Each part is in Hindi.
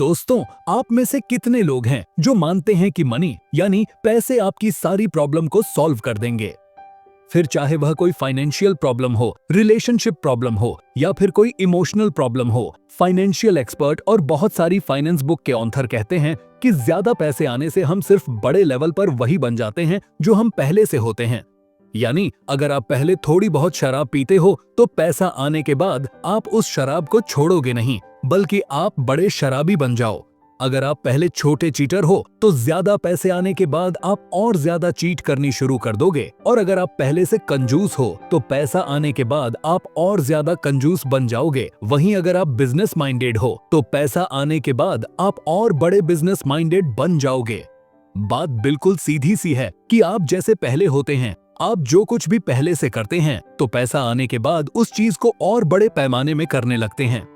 दोस्तों, आप में से कितने लोग हैं जो मानते हैं कि मनी यानी पैसे आपकी सारी प्रॉब्लम को सॉल्व कर देंगे? फिर चाहे वह कोई फाइनेंशियल प्रॉब्लम हो, रिलेशनशिप प्रॉब्लम हो या फिर कोई इमोशनल प्रॉब्लम हो, फाइनेंशियल एक्सपर्ट और बहुत सारी फाइनेंस बुक के ऑथर कहते हैं कि ज्यादा पैसे आने से हम सिर्फ बड़े लेवल पर वही बन जाते हैं जो हम पहले से होते हैं। यानी अगर आप पहले थोड़ी बहुत शराब पीते हो तो पैसा आने के बाद आप उस शराब को छोड़ोगे नहीं, बल्कि आप बड़े शराबी बन जाओ। अगर आप पहले छोटे चीटर हो तो ज्यादा पैसे आने के बाद आप और ज्यादा चीट करनी शुरू कर दोगे, और अगर आप पहले से कंजूस हो तो पैसा आने के बाद आप और ज्यादा कंजूस बन जाओगे। वहीं अगर आप बिजनेस माइंडेड हो तो पैसा आने के बाद आप और बड़े बिजनेस माइंडेड बन जाओगे। बात बिल्कुल सीधी सी है कि आप जैसे पहले होते हैं, आप जो कुछ भी पहले से करते हैं तो पैसा आने के बाद उस चीज को और बड़े पैमाने में करने लगते हैं।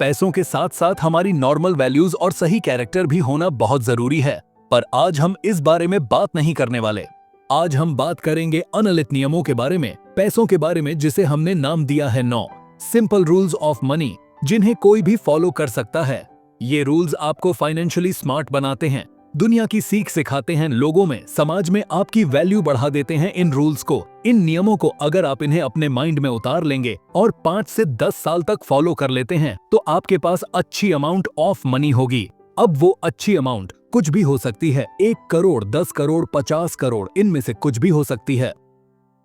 पैसों के साथ साथ हमारी नॉर्मल वैल्यूज और सही कैरेक्टर भी होना बहुत जरूरी है, पर आज हम इस बारे में बात नहीं करने वाले। आज हम बात करेंगे अनलिखित नियमों के बारे में, पैसों के बारे में, जिसे हमने नाम दिया है 9 सिंपल रूल्स ऑफ मनी, जिन्हें कोई भी फॉलो कर सकता है। ये रूल्स आपको फाइनेंशियली स्मार्ट बनाते हैं, दुनिया की सीख सिखाते हैं लोगों में, समाज में आपकी वैल्यू बढ़ा देते हैं। इन रूल्स को, इन नियमों को अगर आप इन्हें अपने माइंड में उतार लेंगे और 5 से 10 साल तक फॉलो कर लेते हैं तो आपके पास अच्छी अमाउंट ऑफ मनी होगी। अब वो अच्छी अमाउंट कुछ भी हो सकती है, 1 करोड़, 10 करोड़, 50 करोड़, इनमें से कुछ भी हो सकती है।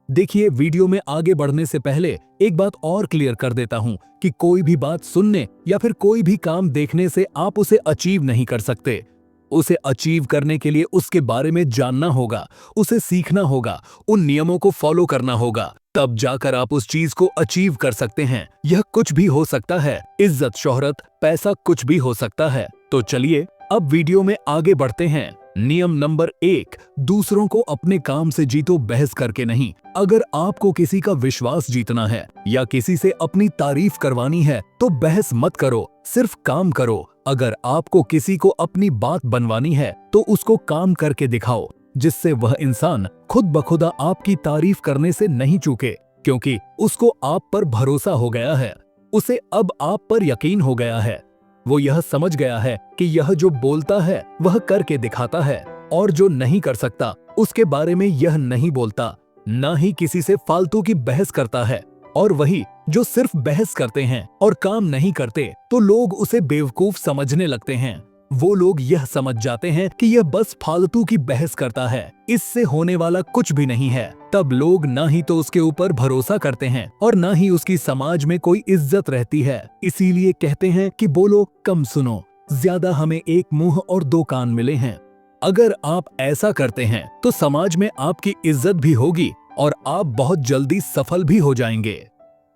देखिए, वीडियो में आगे बढ़ने से पहले एक बात और क्लियर कर देता हूँ कि कोई भी बात सुनने या फिर कोई भी काम देखने से आप उसे अचीव नहीं कर सकते। उसे अचीव करने के लिए उसके बारे में जानना होगा, उसे सीखना होगा, उन नियमों को फॉलो करना होगा, तब जाकर आप उस चीज को अचीव कर सकते हैं। यह कुछ भी हो सकता है, इज्जत, शोहरत, पैसा, कुछ भी हो सकता है। तो चलिए अब वीडियो में आगे बढ़ते हैं। नियम नंबर 1, दूसरों को अपने काम से जीतो, बहस करके नहीं। अगर आपको किसी का विश्वास जीतना है या किसी से अपनी तारीफ करवानी है तो बहस मत करो, सिर्फ काम करो। अगर आपको किसी को अपनी बात बनवानी है तो उसको काम करके दिखाओ, जिससे वह इंसान खुद ब खुद आपकी तारीफ करने से नहीं चूके, क्योंकि उसको आप पर भरोसा हो गया है, उसे अब आप पर यकीन हो गया है। वो यह समझ गया है कि यह जो बोलता है वह करके दिखाता है, और जो नहीं कर सकता उसके बारे में यह नहीं बोलता, ना ही किसी से फालतू की बहस करता है। और वही जो सिर्फ बहस करते हैं और काम नहीं करते तो लोग उसे बेवकूफ समझने लगते हैं। वो लोग यह समझ जाते हैं कि यह बस फालतू की बहस करता है, इससे होने वाला कुछ भी नहीं है। तब लोग ना ही तो उसके ऊपर भरोसा करते हैं और ना ही उसकी समाज में कोई इज्जत रहती है। इसीलिए कहते हैं कि बोलो कम सुनो, ज्यादा हमें एक मुंह और 2 कान मिले हैं। अगर आप ऐसा करते हैं तो समाज में आपकी इज्जत भी होगी और आप बहुत जल्दी सफल भी हो जाएंगे।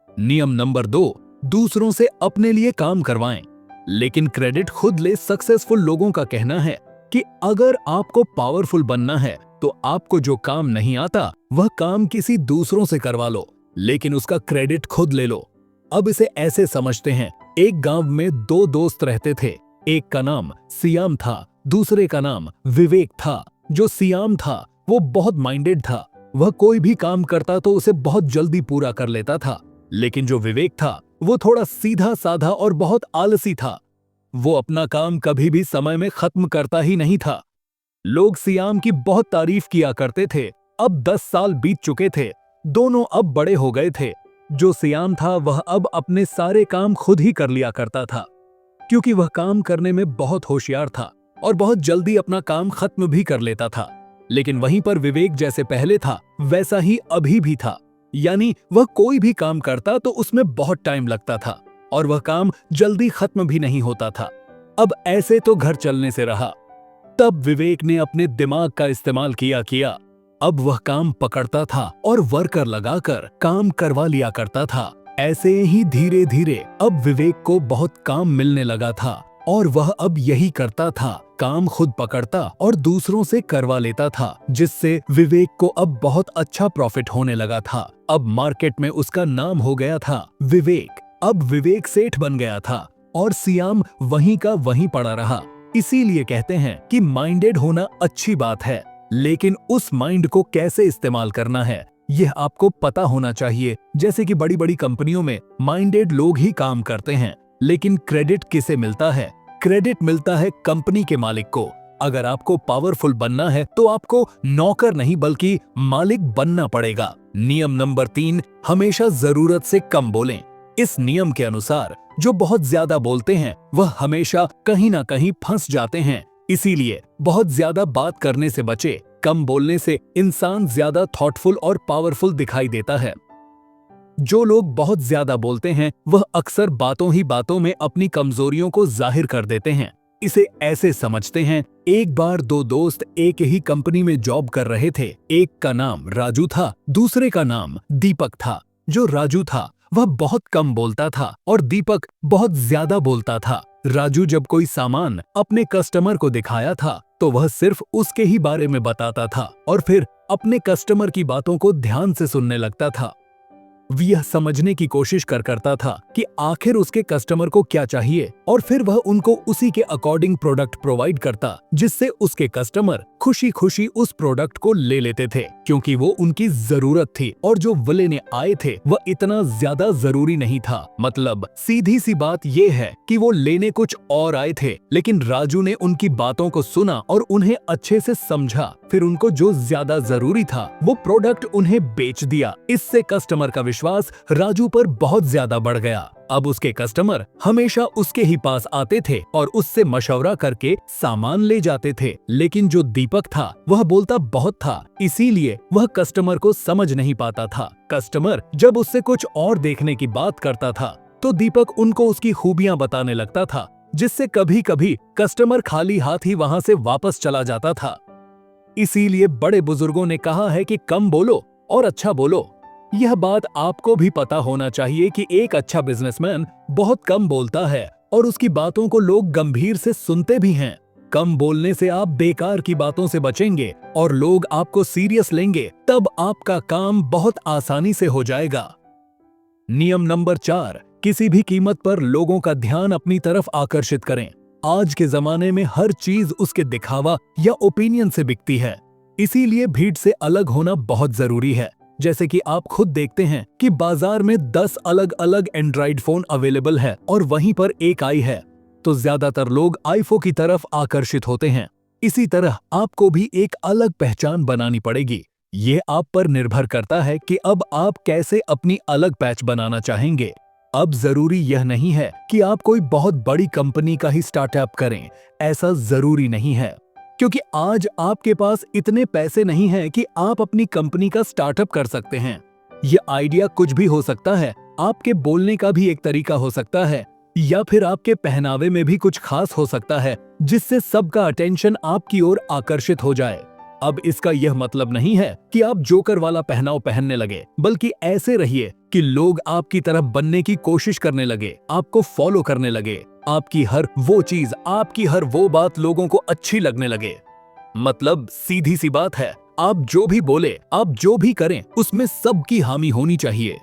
नियम नंबर 2, दूसरों से अपने लिए काम करवाएं, लेकिन क्रेडिट खुद ले। सक्सेसफुल लोगों का कहना है कि अगर आपको पावरफुल बनना है तो आपको जो काम नहीं आता वह काम किसी दूसरों से करवा लो, लेकिन उसका क्रेडिट खुद ले लो। अब इसे ऐसे समझते हैं, एक गांव में 2 दोस्त रहते थे। एक का नाम सियाम था, दूसरे का नाम विवेक था। जो सियाम था वो बहुत माइंडेड था, वह कोई भी काम करता तो उसे बहुत जल्दी पूरा कर लेता था। लेकिन जो विवेक था वो थोड़ा सीधा साधा और बहुत आलसी था। वो अपना काम कभी भी समय में खत्म करता ही नहीं था। लोग सियाम की बहुत तारीफ किया करते थे। अब 10 साल बीत चुके थे, दोनों अब बड़े हो गए थे। जो सियाम था वह अब अपने सारे काम खुद ही कर लिया करता था, क्योंकि वह काम करने में बहुत होशियार था और बहुत जल्दी अपना काम खत्म भी कर लेता था। लेकिन वहीं पर विवेक जैसे पहले था वैसा ही अभी भी था, यानी वह कोई भी काम करता तो उसमें बहुत टाइम लगता था और वह काम जल्दी खत्म भी नहीं होता था। अब ऐसे तो घर चलने से रहा। तब विवेक ने अपने दिमाग का इस्तेमाल किया। अब वह काम पकड़ता था और वर्कर लगाकर काम करवा लिया करता था। ऐसे ही धीरे धीरे अब विवेक को बहुत काम मिलने लगा था और वह अब यही करता था, काम खुद पकड़ता और दूसरों से करवा लेता था, जिससे विवेक को अब बहुत अच्छा प्रॉफिट होने लगा था। अब मार्केट में उसका नाम हो गया था विवेक। अब विवेक सेठ बन गया था और सियाम वहीं का वहीं पड़ा रहा। इसीलिए कहते हैं कि माइंडेड होना अच्छी बात है, लेकिन उस माइंड को कैसे इस्तेमाल करना है यह आपको पता होना चाहिए। जैसे कि बड़ी बड़ी कंपनियों में माइंडेड लोग ही काम करते हैं, लेकिन क्रेडिट किसे मिलता है? क्रेडिट मिलता है कंपनी के मालिक को। अगर आपको पावरफुल बनना है तो आपको नौकर नहीं बल्कि मालिक बनना पड़ेगा। नियम नंबर 3, हमेशा जरूरत से कम बोलें। इस नियम के अनुसार जो बहुत ज्यादा बोलते हैं वह हमेशा कहीं ना कहीं फंस जाते हैं। इसीलिए बहुत ज्यादा बात करने से बचे। कम बोलने से इंसान ज्यादा थॉटफुल और पावरफुल दिखाई देता है। जो लोग बहुत ज्यादा बोलते हैं वह अक्सर बातों ही बातों में अपनी कमजोरियों को जाहिर कर देते हैं। इसे ऐसे समझते हैं, एक बार दो दोस्त एक ही कंपनी में जॉब कर रहे थे। एक का नाम राजू था, दूसरे का नाम दीपक था। जो राजू था वह बहुत कम बोलता था और दीपक बहुत ज्यादा बोलता था। राजू जब कोई सामान अपने कस्टमर को दिखाया था तो वह सिर्फ उसके ही बारे में बताता था और फिर अपने कस्टमर की बातों को ध्यान से सुनने लगता था। वह यह समझने की कोशिश करता था कि आखिर उसके कस्टमर को क्या चाहिए और फिर वह उनको उसी के अकॉर्डिंग प्रोडक्ट प्रोवाइड करता, जिससे उसके कस्टमर खुशी खुशी उस प्रोडक्ट को ले लेते थे, क्योंकि वो उनकी जरूरत थी और जो वो लेने आए थे वह इतना ज्यादा जरूरी नहीं था। मतलब सीधी सी बात ये है कि वो लेने कुछ और आए थे, लेकिन राजू ने उनकी बातों को सुना और उन्हें अच्छे से समझा। फिर उनको जो ज्यादा जरूरी था वो प्रोडक्ट उन्हें बेच दिया। इससे कस्टमर का विश्वास राजू पर बहुत ज्यादा बढ़ गया। अब उसके कस्टमर हमेशा उसके ही पास आते थे और उससे मशवरा करके सामान ले जाते थे। लेकिन जो दीपक था वह बोलता बहुत था, इसीलिए वह कस्टमर को समझ नहीं पाता था। कस्टमर जब उससे कुछ और देखने की बात करता था तो दीपक उनको उसकी खूबियां बताने लगता था, जिससे कभी कभी कस्टमर खाली हाथ ही वहां से वापस चला जाता था। इसीलिए बड़े बुजुर्गों ने कहा है कि कम बोलो और अच्छा बोलो। यह बात आपको भी पता होना चाहिए कि एक अच्छा बिजनेसमैन बहुत कम बोलता है और उसकी बातों को लोग गंभीर से सुनते भी हैं। कम बोलने से आप बेकार की बातों से बचेंगे और लोग आपको सीरियस लेंगे, तब आपका काम बहुत आसानी से हो जाएगा। नियम नंबर 4, किसी भी कीमत पर लोगों का ध्यान अपनी तरफ आकर्षित करें। आज के जमाने में हर चीज उसके दिखावा या ओपिनियन से बिकती है, इसीलिए भीड़ से अलग होना बहुत जरूरी है। जैसे कि आप खुद देखते हैं कि बाजार में 10 अलग अलग एंड्रॉइड फोन अवेलेबल है और वहीं पर एक आई है, तो ज्यादातर लोग आईफोन की तरफ आकर्षित होते हैं। इसी तरह आपको भी एक अलग पहचान बनानी पड़ेगी। ये आप पर निर्भर करता है कि अब आप कैसे अपनी अलग पैच बनाना चाहेंगे। अब जरूरी यह नहीं है कि आप कोई बहुत बड़ी कंपनी का ही स्टार्टअप करें, ऐसा जरूरी नहीं है, क्योंकि आज आपके पास इतने पैसे नहीं हैं कि आप अपनी कंपनी का स्टार्टअप कर सकते हैं। यह आइडिया कुछ भी हो सकता है, आपके बोलने का भी एक तरीका हो सकता है, या फिर आपके पहनावे में भी कुछ खास हो सकता है जिससे सबका अटेंशन आपकी ओर आकर्षित हो जाए। अब इसका यह मतलब नहीं है कि आप जोकर वाला पहनाव पहनने लगे, बल्कि ऐसे रहिए कि लोग आपकी तरफ बनने की कोशिश करने लगे, आपको फॉलो करने लगे, आपकी हर वो चीज, आपकी हर वो बात लोगों को अच्छी लगने लगे। मतलब सीधी सी बात है, आप जो भी बोले, आप जो भी करें, उसमें सबकी हामी होनी चाहिए।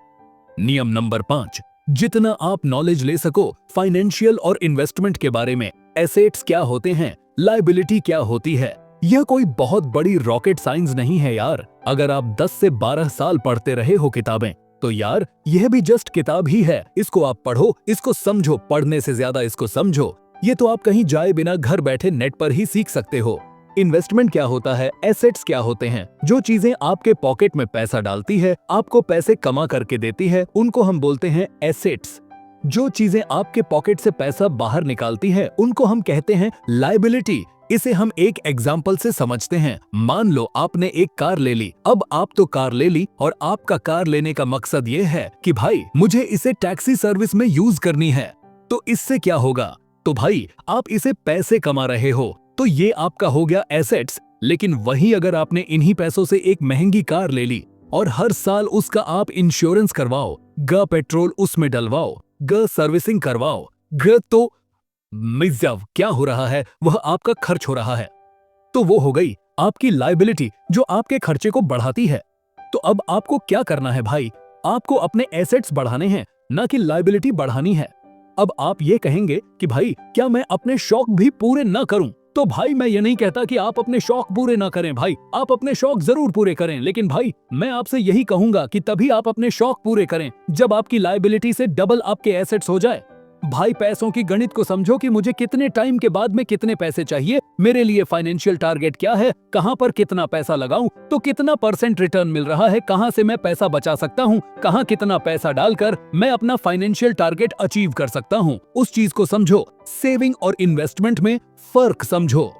नियम नंबर 5, जितना आप नॉलेज ले सको फाइनेंशियल और इन्वेस्टमेंट के बारे में, एसेट्स क्या होते हैं, लायबिलिटी क्या होती है, यह कोई बहुत बड़ी रॉकेट साइंस नहीं है यार। अगर आप 10 से 12 साल पढ़ते रहे हो किताबें, तो यार यह भी जस्ट किताब ही है। इसको आप पढ़ो, इसको समझो, पढ़ने से ज्यादा इसको समझो। ये तो आप कहीं जाए बिना घर बैठे नेट पर ही सीख सकते हो। इन्वेस्टमेंट क्या होता है, एसेट्स क्या होते हैं, जो चीजें आपके पॉकेट में पैसा डालती है, आपको पैसे कमा करके देती है, उनको हम बोलते हैं एसेट्स। जो चीजें आपके पॉकेट से पैसा बाहर निकालती है, उनको हम कहते हैं लायबिलिटी। इसे हम एक एग्जाम्पल से समझते हैं। मान लो आपने एक कार ले ली। अब आप तो कार ले ली और आपका कार लेने का मकसद ये है कि भाई मुझे इसे टैक्सी सर्विस में यूज करनी है। तो इससे क्या होगा, तो भाई आप इसे पैसे कमा रहे हो, तो ये आपका हो गया एसेट्स। लेकिन वही अगर आपने इन्हीं पैसों से एक महंगी कार ले ली और हर साल उसका आप इंश्योरेंस करवाओ, पेट्रोल उसमें डलवाओ, सर्विसिंग करवाओ, तो मिर्जाव क्या हो रहा है, वह आपका खर्च हो रहा है। तो वो हो गई आपकी लायबिलिटी जो आपके खर्चे को बढ़ाती है। तो अब आपको क्या करना है भाई, आपको अपने एसेट्स बढ़ाने हैं, ना कि लायबिलिटी बढ़ानी है। अब आप ये कहेंगे कि भाई क्या मैं अपने शौक भी पूरे ना करूं, तो भाई मैं ये नहीं कहता कि आप अपने शौक पूरे ना करें। भाई आप अपने शौक जरूर पूरे करें, लेकिन भाई मैं आपसे यही कहूंगा कि तभी आप अपने शौक पूरे करें जब आपकी लायबिलिटी से डबल आपके एसेट्स हो जाए। भाई पैसों की गणित को समझो कि मुझे कितने टाइम के बाद में कितने पैसे चाहिए, मेरे लिए फाइनेंशियल टारगेट क्या है, कहां पर कितना पैसा लगाऊं तो कितना % रिटर्न मिल रहा है, कहां से मैं पैसा बचा सकता हूं, कहां कितना पैसा डालकर मैं अपना फाइनेंशियल टारगेट अचीव कर सकता हूं, उस चीज को समझो। सेविंग और इन्वेस्टमेंट में फर्क समझो।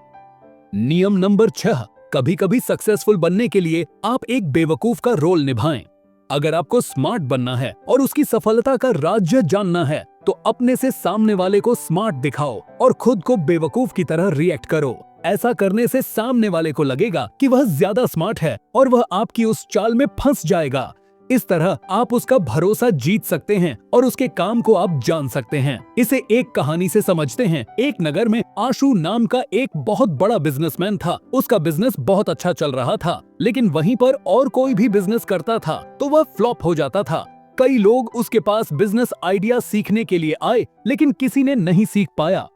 नियम नंबर 6, कभी कभी सक्सेसफुल बनने के लिए आप एक बेवकूफ का रोल निभाएं। अगर आपको स्मार्ट बनना है और उसकी सफलता का राज जानना है तो अपने से सामने वाले को स्मार्ट दिखाओ और खुद को बेवकूफ की तरह रिएक्ट करो। ऐसा करने से सामने वाले को लगेगा कि वह ज्यादा स्मार्ट है और वह आपकी उस चाल में फंस जाएगा। इस तरह आप उसका भरोसा जीत सकते हैं और उसके काम को आप जान सकते हैं। इसे एक कहानी से समझते हैं। एक नगर में आशु नाम का एक बहुत बड़ा बिजनेसमैन था। उसका बिजनेस बहुत अच्छा चल रहा था, लेकिन वहीं पर और कोई भी बिजनेस करता था तो वह फ्लॉप हो जाता था। कई लोग उसके पास बिजनेस आइडिया सीखने के लिए आए, लेकिन किसी ने नहीं सीख पाया।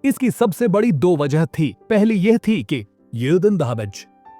इसकी सबसे बड़ी 2 वजह थी। पहली यह थी कि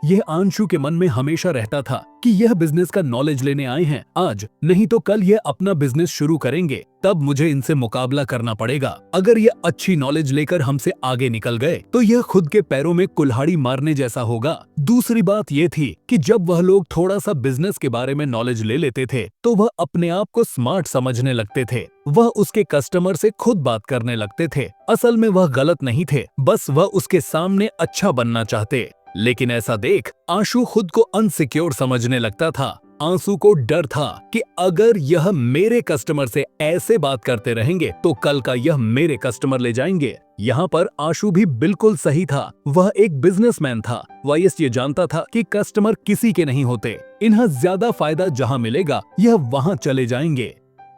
यह आंशु के मन में हमेशा रहता था कि यह बिजनेस का नॉलेज लेने आए हैं आज, नहीं तो कल यह अपना बिजनेस शुरू करेंगे, तब मुझे इनसे मुकाबला करना पड़ेगा। अगर यह अच्छी नॉलेज लेकर हमसे आगे निकल गए तो यह खुद के पैरों में कुल्हाड़ी मारने जैसा होगा। दूसरी बात यह थी कि जब वह लोग थोड़ा सा बिजनेस के बारे में नॉलेज ले लेते थे तो वह अपने आप को स्मार्ट समझने लगते थे। वह उसके कस्टमर से खुद बात करने लगते थे। असल में वह गलत नहीं थे, बस वह उसके सामने अच्छा बनना चाहते। लेकिन ऐसा देख आशु खुद को अनसिक्योर समझने लगता था। आंसू को डर था कि अगर यह मेरे कस्टमर से ऐसे बात करते रहेंगे तो कल का यह मेरे कस्टमर ले जाएंगे। यहाँ पर आशु भी बिल्कुल सही था। वह एक बिजनेसमैन था। वह ये जानता था कि कस्टमर किसी के नहीं होते, इन्हें ज्यादा फायदा जहाँ मिलेगा यह वहाँ चले जाएंगे।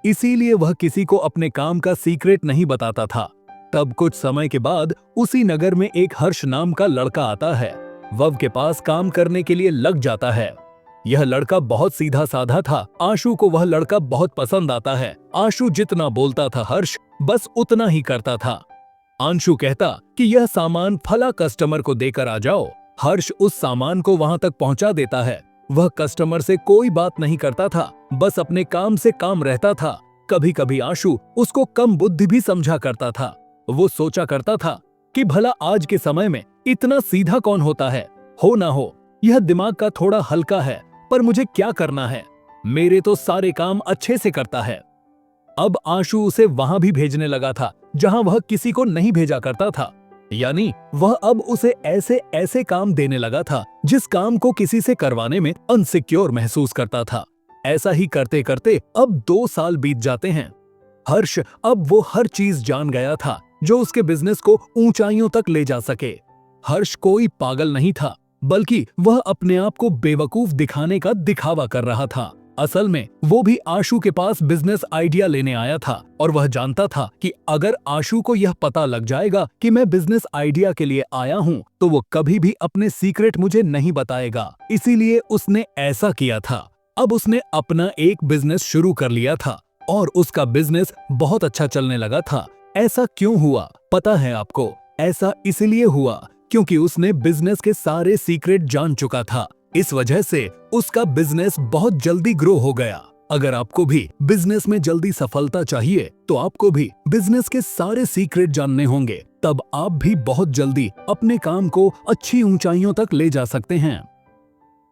इसीलिए वह किसी को अपने काम का सीक्रेट नहीं बताता था। तब कुछ समय के बाद उसी नगर में एक हर्ष नाम का लड़का आता है। वह के पास काम करने के लिए लग जाता है। यह लड़का बहुत सीधा साधा था। आशु को वह लड़का बहुत पसंद आता है। आशु जितना बोलता था हर्ष बस उतना ही करता था। आंशु कहता कि यह सामान फला कस्टमर को देकर आ जाओ। हर्ष उस सामान को वहां तक पहुंचा देता है। वह कस्टमर से कोई बात नहीं करता था, बस अपने काम से काम रहता था। कभी कभी आशु उसको कम बुद्धि भी समझा करता था। वो सोचा करता था कि भला आज के समय में इतना सीधा कौन होता है। हो ना हो, यह दिमाग का थोड़ा हल्का है, पर मुझे क्या करना है, मेरे तो सारे काम अच्छे से करता है। अब आशु उसे वहां भी भेजने लगा था जहां वह किसी को नहीं भेजा करता था। यानी वह अब उसे ऐसे ऐसे काम देने लगा था जिस काम को किसी से करवाने में अनसिक्योर महसूस करता था। ऐसा ही करते करते अब 2 साल बीत जाते हैं। हर्ष अब वो हर चीज जान गया था जो उसके बिजनेस को ऊंचाइयों तक ले जा सके। हर्ष कोई पागल नहीं था, बल्कि वह अपने आप को बेवकूफ दिखाने का दिखावा कर रहा था। असल में वो भी आशु के पास बिजनेस आइडिया लेने आया था और वह जानता था कि अगर आशु को यह पता लग जाएगा कि मैं बिजनेस आइडिया के लिए आया हूँ तो वो कभी भी अपने सीक्रेट मुझे नहीं बताएगा। इसीलिए उसने ऐसा किया था। अब उसने अपना एक बिजनेस शुरू कर लिया था और उसका बिजनेस बहुत अच्छा चलने लगा था। ऐसा क्यों हुआ पता है आपको? ऐसा इसलिए हुआ क्योंकि उसने बिजनेस के सारे सीक्रेट जान चुका था। इस वजह से उसका बिजनेस बहुत जल्दी ग्रो हो गया। अगर आपको भी बिजनेस में जल्दी सफलता चाहिए तो आपको भी बिजनेस के सारे सीक्रेट जानने होंगे, तब आप भी बहुत जल्दी अपने काम को अच्छी ऊंचाइयों तक ले जा सकते हैं।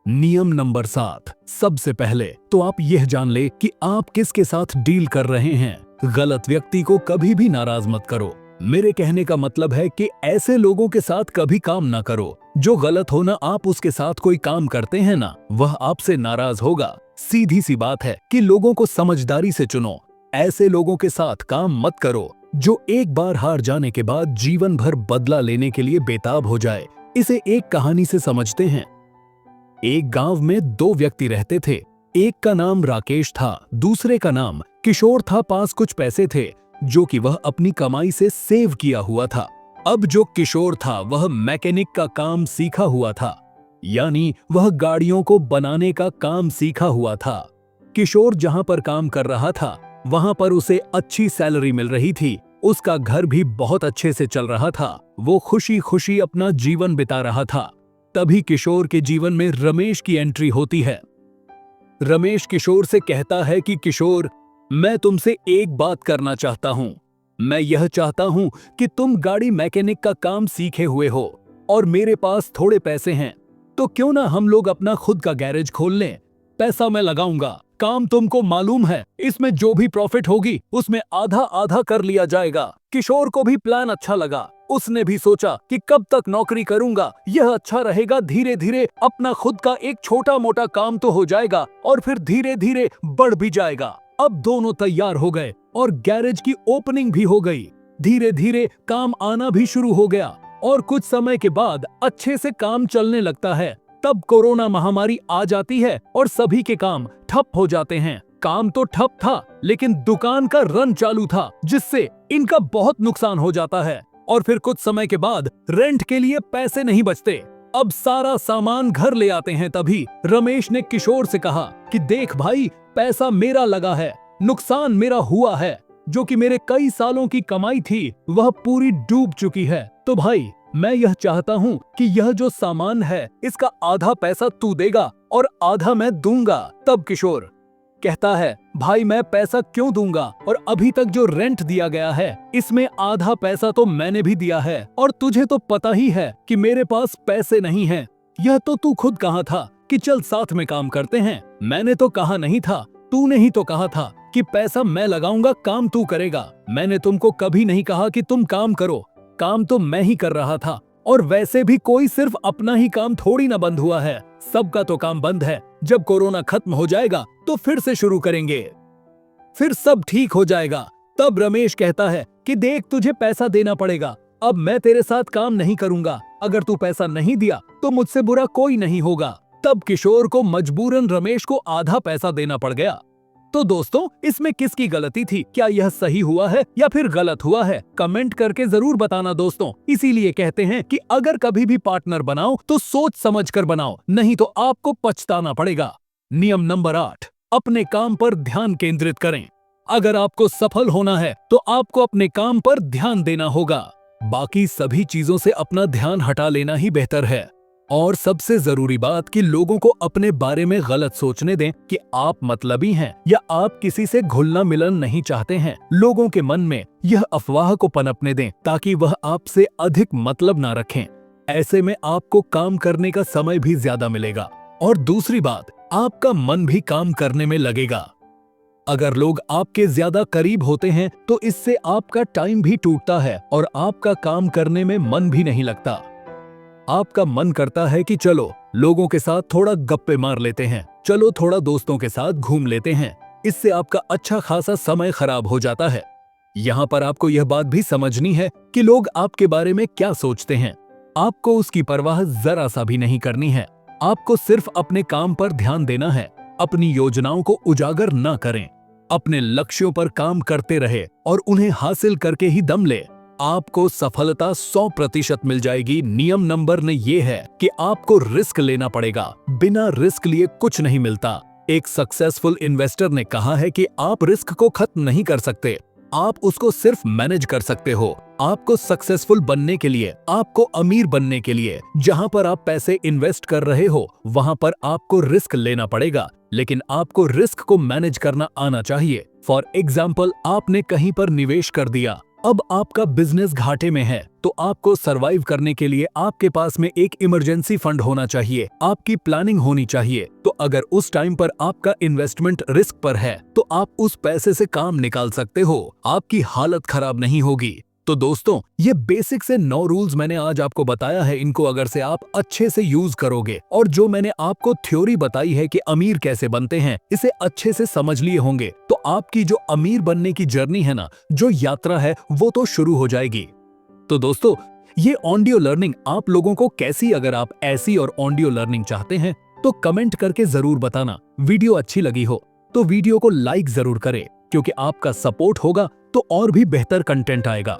नियम नंबर 7, सबसे पहले तो आप यह जान ले कि आप किसके साथ डील कर रहे हैं। गलत व्यक्ति को कभी भी नाराज मत करो। मेरे कहने का मतलब है कि ऐसे लोगों के साथ कभी काम ना करो जो गलत हो ना। आप उसके साथ कोई काम करते हैं ना, वह आपसे नाराज होगा। सीधी सी बात है कि लोगों को समझदारी से चुनो। ऐसे लोगों के साथ काम मत करो जो एक बार हार जाने के बाद जीवन भर बदला लेने के लिए बेताब हो जाए। इसे एक कहानी से समझते हैं। एक गांव में 2 व्यक्ति रहते थे। एक का नाम राकेश था, दूसरे का नाम किशोर था। पास कुछ पैसे थे जो कि वह अपनी कमाई से सेव किया हुआ था। अब जो किशोर था वह मैकेनिक का काम सीखा हुआ था, यानी वह गाड़ियों को बनाने का काम सीखा हुआ था। किशोर जहां पर काम कर रहा था वहां पर उसे अच्छी सैलरी मिल रही थी। उसका घर भी बहुत अच्छे से चल रहा था। वो खुशी खुशी अपना जीवन बिता रहा था। तभी किशोर के जीवन में रमेश की एंट्री होती है। रमेश किशोर से कहता है कि किशोर, मैं तुमसे एक बात करना चाहता हूं। मैं यह चाहता हूं कि तुम गाड़ी मैकेनिक का काम सीखे हुए हो और मेरे पास थोड़े पैसे हैं, तो क्यों ना हम लोग अपना खुद का गैरेज खोल लें। पैसा मैं लगाऊंगा, काम तुमको मालूम है, इसमें जो भी प्रॉफिट होगी उसमें आधा आधा कर लिया जाएगा। किशोर को भी प्लान अच्छा लगा। उसने भी सोचा कि कब तक नौकरी करूंगा, यह अच्छा रहेगा, धीरे धीरे अपना खुद का एक छोटा मोटा काम तो हो जाएगा और फिर धीरे धीरे बढ़ भी जाएगा। अब दोनों तैयार हो गए और गैरेज की ओपनिंग भी हो गई। धीरे धीरे काम आना भी शुरू हो गया और कुछ समय के बाद अच्छे से काम चलने लगता है। तब कोरोना महामारी आ जाती है और सभी के काम ठप हो जाते हैं। काम तो ठप था, लेकिन दुकान का रन चालू था, जिससे इनका बहुत नुकसान हो जाता है। और फिर कुछ समय के बाद रेंट के लिए पैसे नहीं बचते। अब सारा सामान घर ले आते हैं। तभी रमेश ने किशोर से कहा कि देख भाई, पैसा मेरा लगा है, नुकसान मेरा हुआ है, जो कि मेरे कई सालों की कमाई थी वह पूरी डूब चुकी है। तो भाई, मैं यह चाहता हूँ कि यह जो सामान है इसका आधा पैसा तू देगा और आधा मैं दूंगा। तब किशोर कहता है, भाई मैं पैसा क्यों दूंगा, और अभी तक जो रेंट दिया गया है इसमें आधा पैसा तो मैंने भी दिया है, और तुझे तो पता ही है कि मेरे पास पैसे नहीं हैं। यह तो तू खुद कहा था कि चल साथ में काम करते हैं। मैंने तो कहा नहीं था, तूने ही तो कहा था कि पैसा मैं लगाऊंगा, काम तू करेगा। मैंने तुमको कभी नहीं कहा कि तुम काम करो, काम तो मैं ही कर रहा था। और वैसे भी कोई सिर्फ अपना ही काम थोड़ी ना बंद हुआ है, सबका तो काम बंद है। जब कोरोना खत्म हो जाएगा तो फिर से शुरू करेंगे, फिर सब ठीक हो जाएगा। तब रमेश कहता है कि देख, तुझे पैसा देना पड़ेगा, अब मैं तेरे साथ काम नहीं करूंगा, अगर तू पैसा नहीं दिया तो मुझसे बुरा कोई नहीं होगा। तब किशोर को मजबूरन रमेश को आधा पैसा देना पड़ गया। तो दोस्तों, इसमें किसकी गलती थी? क्या यह सही हुआ है या फिर गलत हुआ है? कमेंट करके जरूर बताना दोस्तों। इसीलिए कहते हैं कि अगर कभी भी पार्टनर बनाओ तो सोच समझ कर बनाओ, नहीं तो आपको पछताना पड़ेगा। नियम नंबर 8, अपने काम पर ध्यान केंद्रित करें। अगर आपको सफल होना है तो आपको अपने काम पर ध्यान देना होगा। बाकी सभी चीजों से अपना ध्यान हटा लेना ही बेहतर है। और सबसे जरूरी बात कि लोगों को अपने बारे में गलत सोचने दें कि आप मतलबी हैं या आप किसी से घुलना मिलन नहीं चाहते हैं। लोगों के मन में यह अफवाह को पनपने दें ताकि वह आपसे अधिक मतलब ना रखें। ऐसे में आपको काम करने का समय भी ज्यादा मिलेगा और दूसरी बात, आपका मन भी काम करने में लगेगा। अगर लोग आपके ज्यादा करीब होते हैं तो इससे आपका टाइम भी टूटता है और आपका काम करने में मन भी नहीं लगता। आपका मन करता है कि चलो लोगों के साथ थोड़ा गप्पे मार लेते हैं, चलो थोड़ा दोस्तों के साथ घूम लेते हैं। इससे आपका अच्छा खासा समय खराब हो जाता है। यहाँ पर आपको यह बात भी समझनी है कि लोग आपके बारे में क्या सोचते हैं। आपको उसकी परवाह जरा सा भी नहीं करनी है। आपको सिर्फ अपने काम पर ध्यान देना है। अपनी योजनाओं को उजागर न करें, अपने लक्ष्यों पर काम करते रहे और उन्हें हासिल करके ही दम ले। आपको सफलता 100% मिल जाएगी। नियम नंबर ने ये है कि आपको रिस्क लेना पड़ेगा। बिना रिस्क लिए कुछ नहीं मिलता। एक सक्सेसफुल इन्वेस्टर ने कहा है कि आप रिस्क को खत्म नहीं कर सकते, आप उसको सिर्फ मैनेज कर सकते हो। आपको सक्सेसफुल बनने के लिए, आपको अमीर बनने के लिए, जहां पर आप पैसे इन्वेस्ट कर रहे हो वहां पर आपको रिस्क लेना पड़ेगा, लेकिन आपको रिस्क को मैनेज करना आना चाहिए। फॉर एग्जाम्पल, आपने कहीं पर निवेश कर दिया, अब आपका बिजनेस घाटे में है, तो आपको सरवाइव करने के लिए आपके पास में एक इमरजेंसी फंड होना चाहिए, आपकी प्लानिंग होनी चाहिए। तो अगर उस टाइम पर आपका इन्वेस्टमेंट रिस्क पर है तो आप उस पैसे से काम निकाल सकते हो, आपकी हालत खराब नहीं होगी। तो दोस्तों, ये बेसिक से 9 रूल्स मैंने आज आपको बताया है। इनको अगर से आप अच्छे से यूज करोगे और जो मैंने आपको थ्योरी बताई है कि अमीर कैसे बनते हैं, इसे अच्छे से समझ लिए होंगे तो आपकी जो अमीर बनने की जर्नी है ना, जो यात्रा है, वो तो शुरू हो जाएगी। तो दोस्तों, ये ऑडियो लर्निंग आप लोगों को कैसी, अगर आप ऐसी और ऑडियो लर्निंग चाहते हैं तो कमेंट करके जरूर बताना। वीडियो अच्छी लगी हो तो वीडियो को लाइक जरूर करें, क्योंकि आपका सपोर्ट होगा तो और भी बेहतर कंटेंट आएगा।